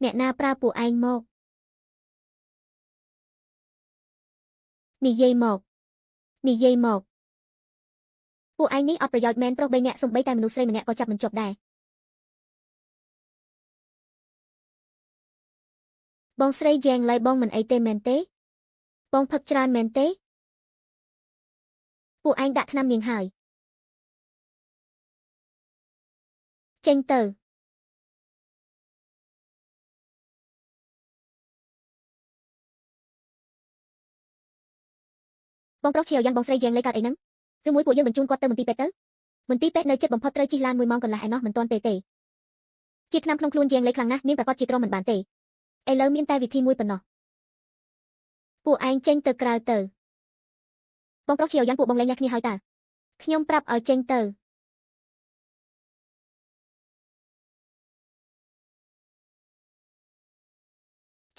អ្នកណាប្រើពួកឯងមកនិយាយមកពួកឯងនេះអត់ប្រយោជន៍មែនប្រុស3នាក់សំបីតែមនុស្សស្រីម្នាក់ក៏ចាប់មិនជាប់ដែរបងស្រីយ៉ាងឡៃបងមិនអីទេមែនទេបងផឹកច្រើនមែនទេពួកឯងដាក់ថ្នាំនាងហើយចេញទៅបងប្រុសឈៀវយ៉ាងបងស្រីយ៉ាងឡៃកើតអីហ្នឹងឬមួយពួកយើងបញ្ជូនគាត់ទៅមន្ទីរពេទ្យទៅមន្ទីរពេទ្យនៅជិតបំផុតត្រូវជិះឡាន1ម៉ោងកន្លះឯណោះមិនទាន់ពេលទេជាថ្នាំក្នុងខ្លួនយ៉ាងឡៃខ្លាំងណាស់នាងប្រកាសជាទ្រាំមិនបានទេឥឡូវមានតែវិធីមួយប៉ុណ្ណោះពួកឯងចេញទៅក្រៅទៅបងប្រុសឈៀវយ៉ាងពួកបងលែងញ៉ាំគ្នាហើយតាខ្ញុំប្រាប់ឲ្យចេញទៅ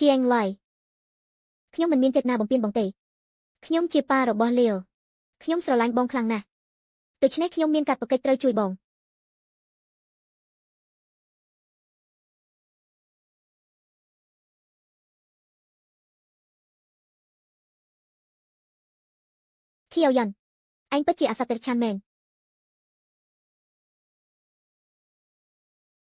ជាងឡៃខ្ញុំមិនមានចេតនាបំពានបងទេខ្ញុំជាប៉ារបស់លាវខ្ញុំស្រឡាញ់បងខ្លាំងណាស់ដូច្នេះខ្ញុំមានកាតព្វកិច្ចត្រូវជួយបងខៀវយ៉ាន់ឯងពិតជាអសត្វតិរច្ឆានមែន